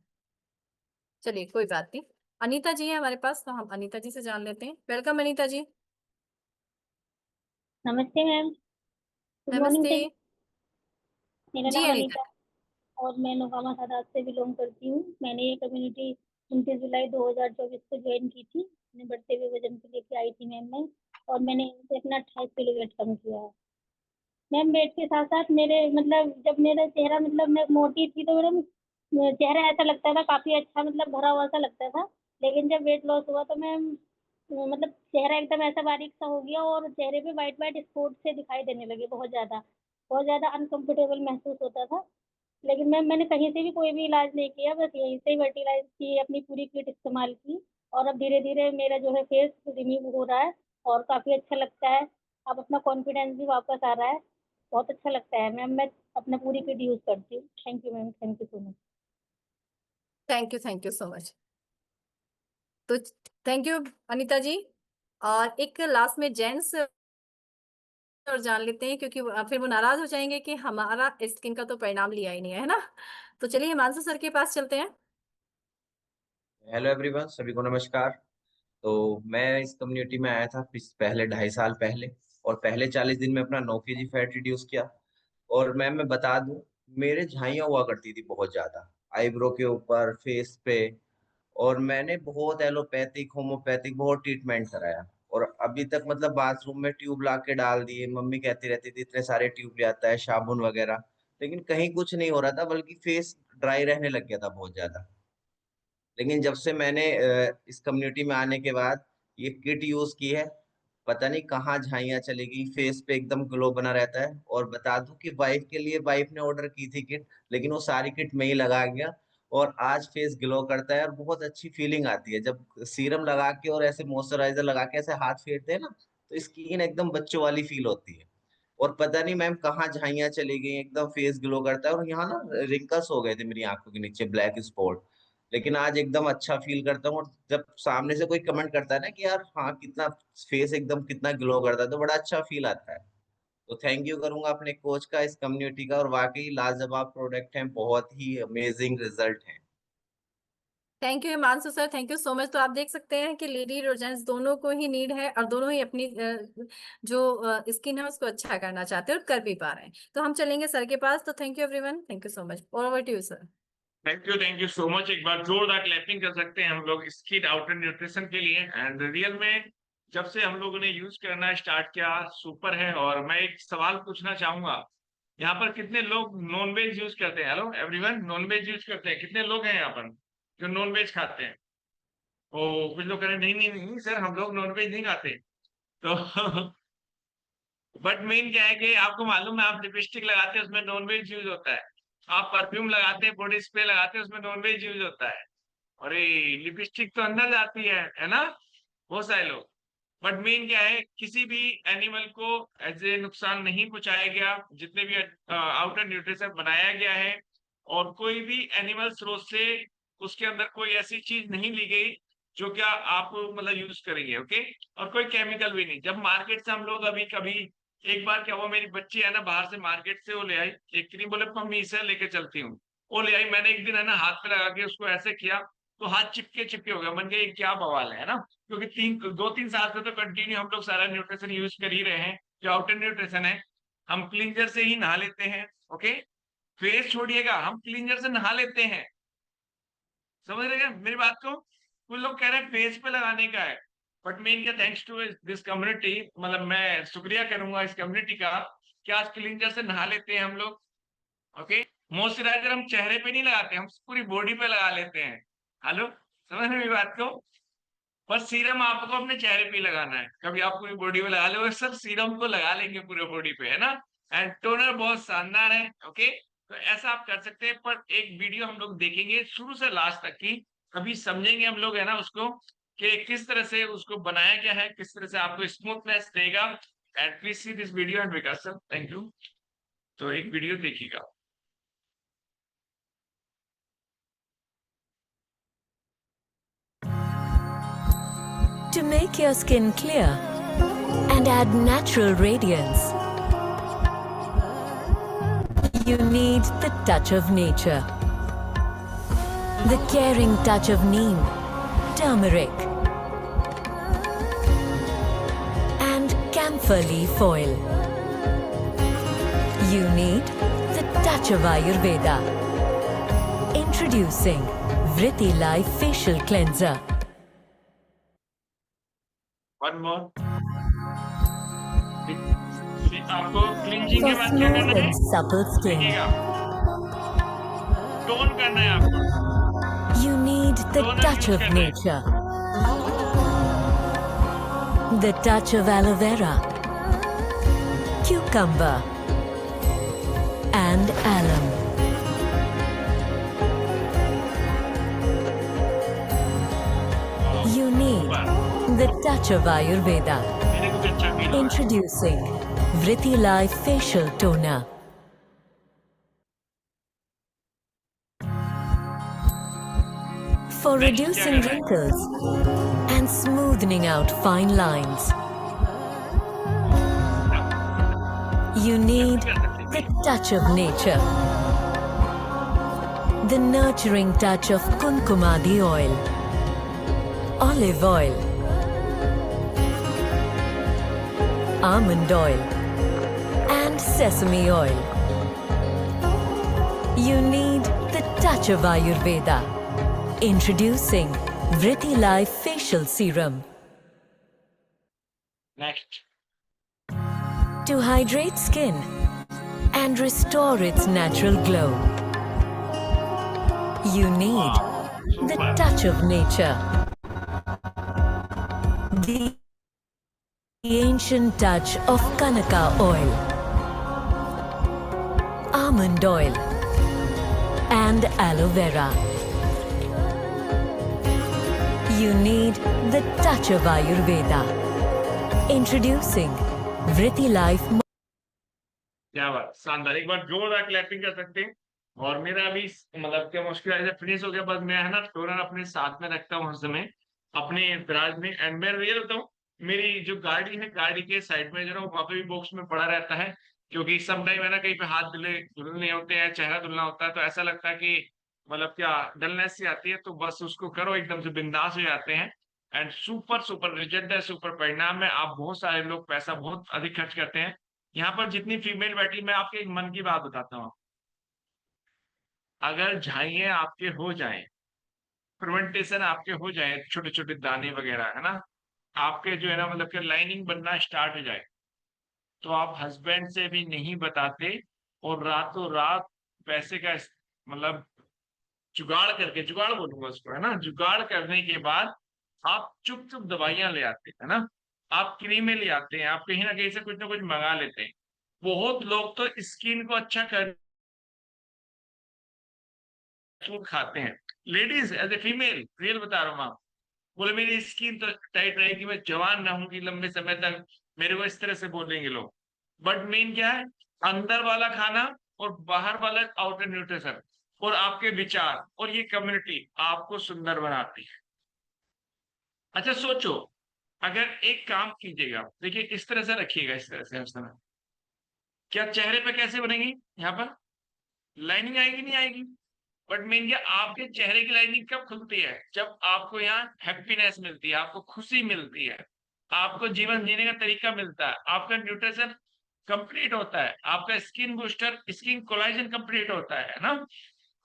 चलिए कोई बात नहीं। अनीता जी है हमारे पास, तो हम अनीता जी से जान लेते हैं। वेलकम अनीता जी। नमस्ते मैम। गुड मॉर्निंग नमस्ते। से। मेरा जी नाम अनीता। अनीता है और मैं नौगामा सादात से बिलोंग करती हूँ। मैंने ये कम्युनिटी 29 जुलाई 2024 को ज्वाइन की थी। अपने बढ़ते हुए वजन को लेके आई थी मैम मैं, और मैंने इनसे अपना 28 किलो वेट कम किया है। मैम वेट के साथ साथ मेरे मतलब जब मेरा चेहरा मतलब मैं मोटी थी तो मेरा चेहरा ऐसा लगता था काफी अच्छा, मतलब भरा हुआ सा लगता था। लेकिन जब वेट लॉस हुआ तो मैम मतलब चेहरा एकदम ऐसा बारीक सा हो गया और चेहरे पे वाइट वाइट स्पॉट से दिखाई देने लगे। बहुत ज्यादा अनकंफर्टेबल महसूस होता था। लेकिन मैंने कहीं से भी कोई भी इलाज नहीं किया, बस यहीं से ही वर्टिलाइज की अपनी पूरी किट इस्तेमाल की। और अब धीरे धीरे मेरा जो है फेस रिमूव हो रहा है और काफी अच्छा लगता है। अब अपना कॉन्फिडेंस भी वापस आ रहा है। बहुत अच्छा लगता है मैम। मैं अपना पूरी किट यूज करती हूँ। Thank you ma'am, thank you so much. Thank you so much. तो थैंक यू अनीता जी। और एक लास्ट में जेंट्स और जान लेते हैं, क्योंकि फिर वो नाराज हो जाएंगे कि हमारा स्किन का तो परिणाम लिया ही नहीं है ना। तो चलिए हिमांशु सर के पास चलते हैं। हेलो एवरीवन, सभी को नमस्कार। तो मैं इस कम्युनिटी में आया था पहले 2.5 साल पहले, और पहले 40 दिन में अपना 9 kg फैट रिड्यूस किया। और मैं बता दूं, मेरे झाइयाँ हुआ करती थी बहुत ज्यादा, आईब्रो के ऊपर, फेस पे। और मैंने बहुत एलोपैथिक, होम्योपैथिक बहुत ट्रीटमेंट कराया। और अभी तक मतलब बाथरूम में ट्यूब ला के डाल दिए, मम्मी कहती रहती थी इतने सारे ट्यूब ले आता है, साबुन वगैरह, लेकिन कहीं कुछ नहीं हो रहा था, बल्कि फेस ड्राई रहने लग गया था बहुत ज्यादा। लेकिन जब से मैंने इस कम्युनिटी में आने के बाद ये किट यूज की है, पता नहीं कहाँ झाइयाँ चली गई, फेस पे एकदम ग्लो बना रहता है। और बता दूं कि वाइफ के लिए वाइफ ने ऑर्डर की थी किट, लेकिन वो सारी किट में ही लगा गया। और आज फेस ग्लो करता है और बहुत अच्छी फीलिंग आती है जब सीरम लगा के और ऐसे मॉइस्चराइजर लगा के ऐसे हाथ फेरते हैं ना, तो स्किन एकदम बच्चों वाली फील होती है। और पता नहीं मैम कहाँ झाइयाँ चली गई, एकदम फेस ग्लो करता है। और यहाँ ना रिंकल्स हो गए थे मेरी आंखों के नीचे, ब्लैक स्पॉट, लेकिन आज एकदम अच्छा फील करता हूँ। और जब सामने से कोई कमेंट करता है ना कि यार हाँ कितना फेस एकदम कितना ग्लो करता है, तो बड़ा अच्छा फील आता है। तो थैंक यू करूंगा अपने कोच का, इस कम्युनिटी का, और वाकई लाजवाब प्रोडक्ट है, बहुत ही अमेजिंग रिजल्ट है। Thank you Himanshu sir, thank you so much. तो आप देख सकते हैं कि लेडी और जेंट्स दोनों को ही नीड है, और दोनों ही अपनी जो स्किन है उसको अच्छा करना चाहते हैं और कर भी पा रहे हैं। तो हम चलेंगे सर के पास। तो thank you everyone, thank you so much. Over to you sir. Thank you so much. एक बार जोरदार क्लैपिंग कर सकते हैं हम लोग स्किन आउटर न्यूट्रिशन के लिए। एंड रियल में जब से हम लोगों ने यूज करना स्टार्ट किया, सुपर है। और मैं एक सवाल पूछना चाहूंगा, यहाँ पर कितने लोग नॉन वेज यूज करते हैं? Hello everyone, non veg use करते हैं? कितने लोग हैं यहाँ पर जो नॉन वेज खाते हैं? ओ, कुछ लोग कह रहे हैं नहीं नहीं नहीं सर, हम लोग नॉन वेज नहीं खाते। तो बट मेन क्या है कि आपको मालूम है, आप लिपस्टिक लगाते हैं उसमें नॉन वेज यूज होता है। आप परफ्यूम लगाते हैं, बॉडी स्प्रे लगाते हैं, उसमें नॉन वेज यूज होता है। अरे, लिपस्टिक तो अंदर जाती है ना, बहुत सारे लोग। बट मेन क्या है, किसी भी एनिमल को एज ए नुकसान नहीं पहुंचाया गया, जितने भी आउटर न्यूट्रिशन बनाया गया है। और कोई भी एनिमल स्रोत से उसके अंदर कोई ऐसी चीज नहीं ली गई जो क्या आप मतलब यूज करेंगे। ओके, और कोई केमिकल भी नहीं। जब मार्केट से हम लोग अभी कभी एक बार क्या हुआ, मेरी बच्ची है ना बाहर से मार्केट से वो ले आई एक क्रीम, बोले मम्मी इसे लेके चलती हूँ। वो ले आई, मैंने एक दिन है ना हाथ पे लगा के उसको ऐसे किया, तो हाथ चिपके चिपके हो गया। मन गया ये क्या बवाल है ना, क्योंकि 2-3 साल से तो कंटिन्यू हम लोग सारा न्यूट्रिशन यूज कर ही रहे हैं, जो आउटर न्यूट्रिशन है। हम क्लींजर से ही नहा लेते हैं। ओके, फेस छोड़िएगा, हम क्लींजर से नहा लेते हैं। समझ रहे हैं मेरी बात को? कुछ लोग कह रहे हैं फेस पे लगाने का है, बट मेन क्या, थैंक्स टू दिस कम्युनिटी, मतलब मैं शुक्रिया करूंगा इस कम्युनिटी का कि आज क्लींजर से नहा लेते हैं हम लोग। ओके, मॉइस्चराइजर हम चेहरे पे नहीं लगाते, हम पूरी बॉडी पे लगा लेते हैं। हेलो, समझ रहे हैं मेरी बात को? बस सीरम आपको अपने चेहरे पे ही लगाना है, कभी आप पूरी बॉडी पे लगा लो, सर सीरम को लगा लेंगे पूरे बॉडी पे, है ना। एंड टोनर बहुत शानदार है, ओके। तो ऐसा आप कर सकते हैं, पर एक वीडियो हम लोग देखेंगे शुरू से लास्ट तक की, अभी समझेंगे हम लोग, है ना, उसको कि किस तरह से उसको बनाया गया है, किस तरह से आपको स्मूथनेस देगा। And please see this video and Vikas sir, thank you. तो एक वीडियो देखिएगा। To make your skin clear and add natural radiance, you need the touch of nature. The caring touch of neem, turmeric, and camphor leaf oil. You need the touch of Ayurveda. Introducing Vritti Life Facial Cleanser. One more. आपको cleansing For के बाद क्या smooth करना है, and supple skin, देखिएगा, tone करना है आपको। you need the Toner touch use of करना है। nature. The touch of aloe vera, cucumber, and alum. You need the touch of Ayurveda. मेरे को भी अच्छा फील हो रहा है। Introducing Vritti Life Facial Toner. For Next, reducing क्या करना है? wrinkles and smoothing out fine lines, you need the touch of nature. The nurturing touch of Kunkumadi oil, olive oil, almond oil, and sesame oil. You need the touch of Ayurveda. Introducing Vritti Life Facial Serum. Next, To hydrate skin and restore its natural glow, you need the touch of nature. The ancient touch of Kanaka oil, almond oil, and aloe vera. You need the touch of Ayurveda. Introducing Vritti Life. क्या बात, शानदार, एक बार जोरदार clapping कर सकते हैं। और मेरा अभी मतलब क्या मुश्किल ऐसे फिनिश हो गया, बस मैं, है ना, टोनर अपने साथ में रखता हूँ हर समय अपने दराज में। एंड मैं रियल बताऊँ, मेरी जो गाड़ी है, गाड़ी के साइड में जो ना, वहाँ पे भी बॉक्स में पड़ा रहता है, क्योंकि सम टाइम, है ना, कहीं पे हाथ धुलने होते हैं, चेहरा धुलना होता है, तो ऐसा लगता है कि मतलब क्या डलनेस सी आती है, तो बस उसको करो, एकदम से बिंदास हो जाते हैं। एंड सुपर सुपर रिजल्ट है, सुपर परिणाम है। आप बहुत सारे लोग पैसा बहुत अधिक खर्च करते हैं। यहाँ पर जितनी फीमेल बैठी, मैं आपके एक मन की बात बताता हूँ, अगर झाइयाँ आपके हो जाएं, पिगमेंटेशन आपके हो जाए, छोटे छोटे दाने वगैरह, है ना, आपके जो है ना, मतलब कि लाइनिंग बनना स्टार्ट हो जाए, तो आप हस्बैंड से भी नहीं बताते, और रातों रात पैसे का मतलब जुगाड़ करके, जुगाड़ बोलूंगा उसको, है ना, जुगाड़ करने के बाद आप चुप चुप दवाइयां ले आते हैं, है ना, आप क्रीमें ले आते हैं, आप कहीं ना कहीं से कुछ ना कुछ मंगा लेते हैं। बहुत लोग तो स्किन को अच्छा कर फूड खाते हैं, ladies as a female, real बता रहा हूँ आप, बोले मेरी स्किन तो टाइट रहेगी, मैं जवान रहूंगी लंबे समय तक, मेरे को इस तरह से बोलेंगे लोग। बट मेन क्या है, अंदर वाला खाना और बाहर वाला आउटर न्यूट्रिशन, और आपके विचार और ये कम्युनिटी आपको सुंदर बनाती है। अच्छा सोचो, अगर एक काम कीजिएगा, देखिए इस तरह से रखिएगा, इस तरह से हर समय, क्या चेहरे पे कैसे बनेगी, यहाँ पर लाइनिंग आएगी, नहीं आएगी। बट मेन क्या, आपके चेहरे की लाइनिंग कब खुलती है, जब आपको यहाँ हैप्पीनेस मिलती है, आपको खुशी मिलती है, आपको जीवन जीने का तरीका मिलता है, आपका न्यूट्रिशन कंप्लीट होता है, आपका skin booster, skin collagen complete होता है ना।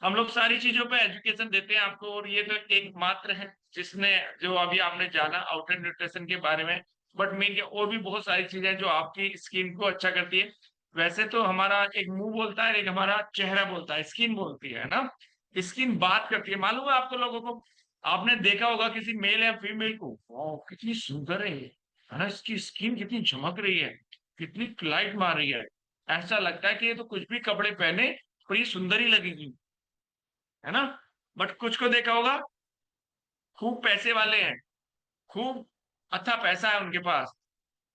हम लोग सारी चीजों पे एजुकेशन देते हैं आपको, और ये तो एक मात्र है जिसने, जो अभी आपने जाना आउटर न्यूट्रिशन के बारे में। बट मेन क्या, और भी बहुत सारी चीजें जो आपकी स्किन को अच्छा करती है। वैसे तो हमारा एक मुंह बोलता है, एक हमारा चेहरा बोलता है, स्किन बोलती है ना, स्किन बात करती है, मालूम है आपको लोगों को। आपने देखा होगा किसी मेल या फीमेल को, वाह कितनी सुंदर है ये, है ना, इसकी स्किन कितनी चमक रही है, कितनी लाइट मार रही है, ऐसा लगता है कि ये तो कुछ भी कपड़े पहने पर ये सुंदर ही लगेगी, है ना। बट कुछ को देखा होगा, खूब पैसे वाले हैं, खूब अच्छा पैसा है उनके पास,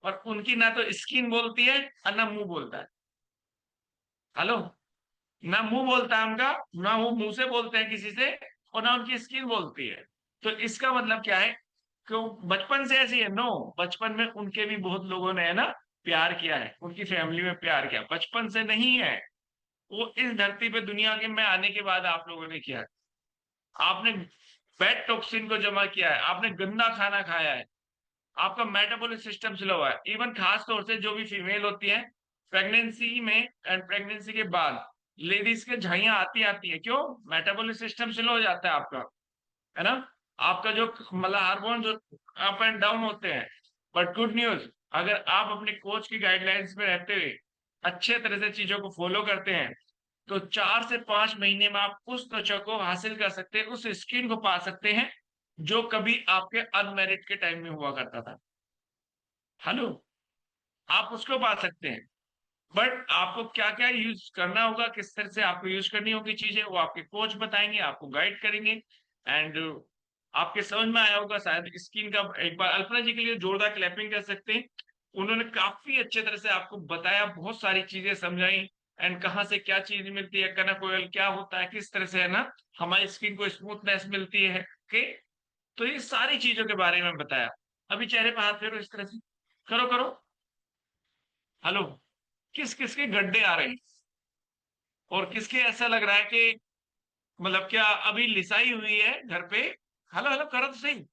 और उनकी ना तो स्किन बोलती है और ना मुंह बोलता है। हेलो, ना मुंह बोलता है उनका, ना वो मुंह से बोलते हैं किसी से, और ना उनकी स्किन बोलती है। तो इसका मतलब क्या है कि वो बचपन से ऐसी है? नो, बचपन में उनके भी बहुत लोगों ने, है ना, प्यार किया है, उनकी फैमिली में प्यार किया, बचपन से नहीं है, वो इस धरती पे दुनिया के में आने के बाद आप लोगों ने किया है। आपने बैड टॉक्सिन को जमा किया है, आपने गंदा खाना खाया है, आपका मेटाबॉलिक सिस्टम स्लो हुआ है। इवन खास तौर से जो भी फीमेल होती है प्रेगनेंसी में एंड प्रेगनेंसी के बाद, लेडीज के झाइयां आती है, क्यों? मेटाबॉलिक सिस्टम स्लो हो जाता है आपका, है ना। आपका जो मतलब हार्मोन जो अप एंड डाउन होते हैं। बट गुड न्यूज, अगर आप अपने कोच की गाइडलाइंस में रहते हुए अच्छे तरह से चीजों को फॉलो करते हैं, तो 4 से 5 महीने में आप उस त्वचा को हासिल कर सकते हैं, उस स्किन को पा सकते हैं जो कभी आपके अनमैरिड के टाइम में हुआ करता था। हेलो, आप उसको पा सकते हैं। बट आपको क्या क्या यूज करना होगा, किस तरह से आपको यूज करनी होगी चीजें, वो आपके कोच बताएंगे, आपको गाइड करेंगे। एंड आपके समझ में आया होगा शायद। स्किन का एक बार अल्पना जी के लिए जोरदार क्लैपिंग कर सकते हैं। उन्होंने काफी अच्छे तरह से आपको बताया, बहुत सारी चीजें समझाई, एंड कहाँ से क्या चीज मिलती है, कनक ऑयल क्या होता है, किस तरह से, है ना, हमारी स्किन को स्मूथनेस मिलती है। ओके, तो ये सारी चीजों के बारे में बताया। अभी चेहरे पर हाथ फेरो, इस तरह से करो करो। हेलो, किस किस के गड्ढे आ रहे हैं, और किसके ऐसा लग रहा है कि मतलब क्या अभी लिसाई हुई है घर पे? हेलो हेलो करो तो सही।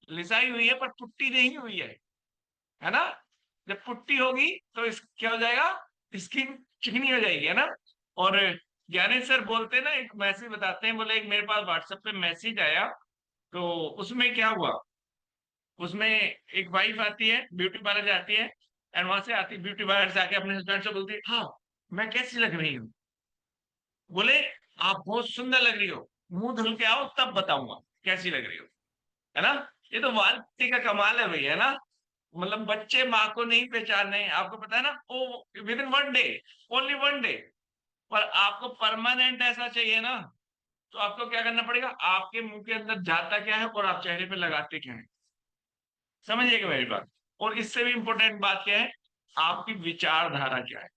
लिसाई हुई है पर पुट्टी नहीं हुई है ना। जब पुट्टी होगी तो इस क्या हो जाएगा, स्किन चिकनी हो जाएगी, है ना। और ज्ञानेश सर बोलते हैं ना, एक मैसेज बताते हैं, बोले एक मेरे पास व्हाट्सएप पे मैसेज आया, तो उसमें क्या हुआ, उसमें एक वाइफ आती है, ब्यूटी पार्लर जाती है, एंड वहां से आती ब्यूटी पार्लर से आके अपने हस्बैंड से बोलती है, हाँ मैं कैसी लग रही हूँ? बोले आप बहुत सुंदर लग रही हो, मुंह धुल के आओ तब बताऊंगा कैसी लग रही हो, है ना। ये तो वालती का कमाल है भैया, है ना। मतलब बच्चे माँ को नहीं पहचाने, आपको पता है ना, वो with in 1 day, only 1 day. पर आपको परमानेंट ऐसा चाहिए ना, तो आपको क्या करना पड़ेगा, आपके मुंह के अंदर जाता क्या है और आप चेहरे पे लगाते क्या है, समझिएगा मेरी बात। और इससे भी इंपॉर्टेंट बात क्या है, आपकी विचारधारा क्या है।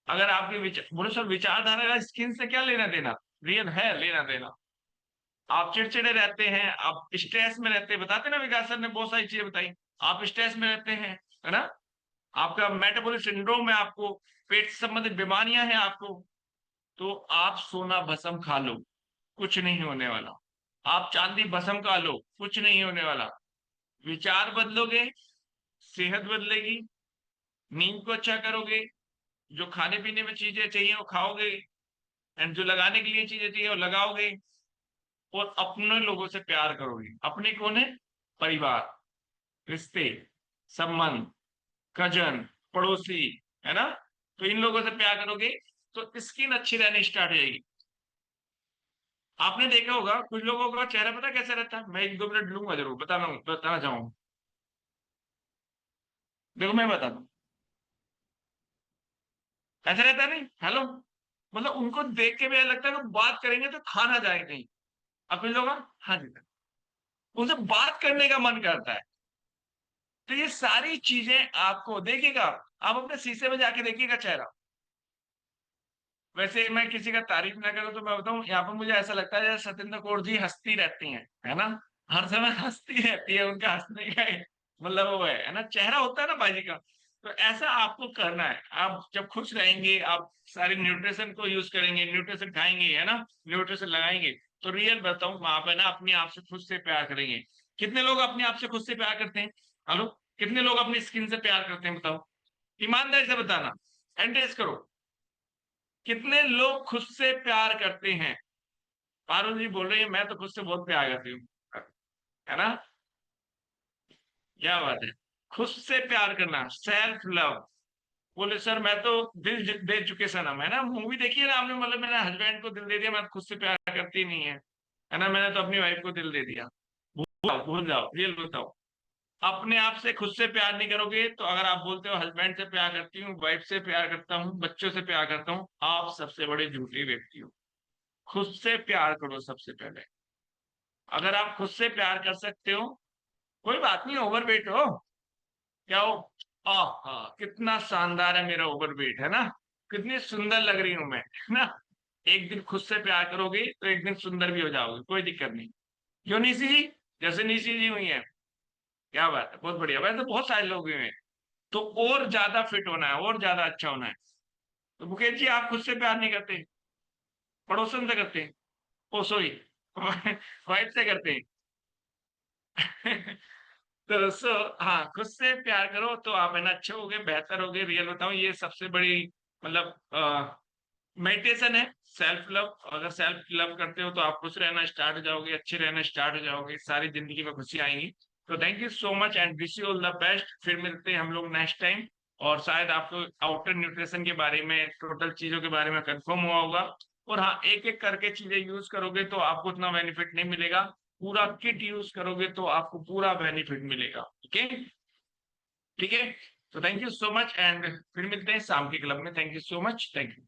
अगर आपकी बोले सर विचारधारा का स्किन से क्या लेना देना? रियल है लेना देना। आप चिड़चिड़े रहते हैं, आप स्ट्रेस में रहते हैं, बताते ना, विकास सर ने बहुत सारी चीजें बताई। आप स्ट्रेस में रहते हैं, है ना, आपका मेटाबॉलिक सिंड्रोम है, आपको पेट से संबंधित बीमारियां हैं आपको, तो आप सोना भस्म खा लो, कुछ नहीं होने वाला। आप चांदी भस्म खा लो, कुछ नहीं होने वाला। विचार बदलोगे, सेहत बदलेगी, नींद को अच्छा करोगे, जो खाने पीने में चीजें चाहिए वो खाओगे, एंड जो लगाने के लिए चीजें चाहिए वो लगाओगे, और अपने लोगों से प्यार करोगे। अपने कौन है? परिवार, रिश्ते, संबंध, कजन, पड़ोसी, है ना। तो इन लोगों से प्यार करोगे तो स्किन अच्छी रहनी स्टार्ट हो जाएगी। आपने देखा होगा कुछ लोगों का चेहरा पता कैसे रहता है, मैं 1-2 मिनट लूंगा जरूर, बताना चाहूंगा। देखो मैं बताता हूँ, ऐसा रहता है नहीं। हेलो, मतलब उनको देख के भी ऐसा लगता है कि बात करेंगे तो खाना जाए कहीं। अब कुछ लोग, हाँ जी, उनसे बात करने का मन करता है। तो ये सारी चीजें आपको देखिएगा, आप अपने शीशे में जाके देखिएगा चेहरा। वैसे मैं किसी का तारीफ ना करूं तो मैं बताऊं, यहाँ पर मुझे ऐसा लगता है जैसे सत्येंद्र कौर जी हंसती रहती हैं, है ना, हर समय हंसती रहती है, उनका हंसने का मतलब वो है ना, चेहरा होता है ना बाजी का। तो ऐसा आपको करना है। आप जब खुश रहेंगे, आप सारे न्यूट्रिशन को यूज करेंगे, न्यूट्रिशन खाएंगे, है ना, न्यूट्रिशन लगाएंगे, तो रियल बताऊं वहां पर ना अपने आप से खुद से प्यार करेंगे। कितने लोग अपने आप से खुद से प्यार करते हैं? हेलो, कितने लोग अपनी स्किन से प्यार करते हैं, बताओ, ईमानदारी से बताना, एंड्रेस करो। कितने लोग खुद से प्यार करते हैं? पारुल जी बोल रही है मैं तो खुद से बहुत प्यार करती हूँ, है ना, क्या बात है। खुद से प्यार करना, सेल्फ लव। बोले सर मैं तो दिल दे चुके सनम, है ना, मूवी देखी है ना आपने, मतलब मेरे हस्बैंड को दिल दे दिया, मैं खुद से प्यार करती नहीं है है ना, मैंने तो अपनी वाइफ को दिल दे दिया। भूल जाओ, रियल बताओ। अपने आप से खुद से प्यार नहीं करोगे तो अगर आप बोलते हो हस्बैंड से प्यार करती हूँ, वाइफ से प्यार करता हूँ, बच्चों से प्यार करता हूँ, आप सबसे बड़े झूठे व्यक्ति हो। खुद से प्यार करो सबसे पहले। अगर आप खुद से प्यार कर सकते हो, कोई बात नहीं, ओवरवेट हो, क्या हो, हाँ कितना शानदार है मेरा ओवरवेट, है ना, कितनी सुंदर लग रही हूं मैं, है ना। एक दिन खुद से प्यार करोगे तो एक दिन सुंदर भी हो जाओगे, कोई दिक्कत नहीं। क्यों निशी जी, जैसे निशी जी हुई है, क्या बात है, बहुत बढ़िया। वैसे तो बहुत सारे लोग हुए हैं, तो और ज्यादा फिट होना है, और ज्यादा अच्छा होना है। तो मुकेश जी, आप खुद से प्यार नहीं करते, पड़ोसन से करते हैं, ओ सॉरी वाइफ से करते हैं तो हाँ, खुद से प्यार करो तो आप है ना अच्छे होगे, बेहतर होगे। रियल बताऊं, ये सबसे बड़ी मतलब मेडिटेशन है, सेल्फ लव। अगर सेल्फ लव करते हो तो आप खुश रहना स्टार्ट हो जाओगे, अच्छे रहना स्टार्ट हो जाओगे, सारी जिंदगी में खुशी आएंगी। तो thank you so much and wish you all the best. फिर मिलते हैं हम लोग नेक्स्ट टाइम, और शायद आपको आउटर न्यूट्रिशन के बारे में, टोटल चीजों के बारे में कंफर्म हुआ होगा। और हाँ, एक एक करके चीजें यूज करोगे तो आपको उतना बेनिफिट नहीं मिलेगा, पूरा किट यूज करोगे तो आपको पूरा बेनिफिट मिलेगा। ओके, ठीक है। तो thank you so much and फिर मिलते हैं शाम के क्लब में। Thank you so much, thank you.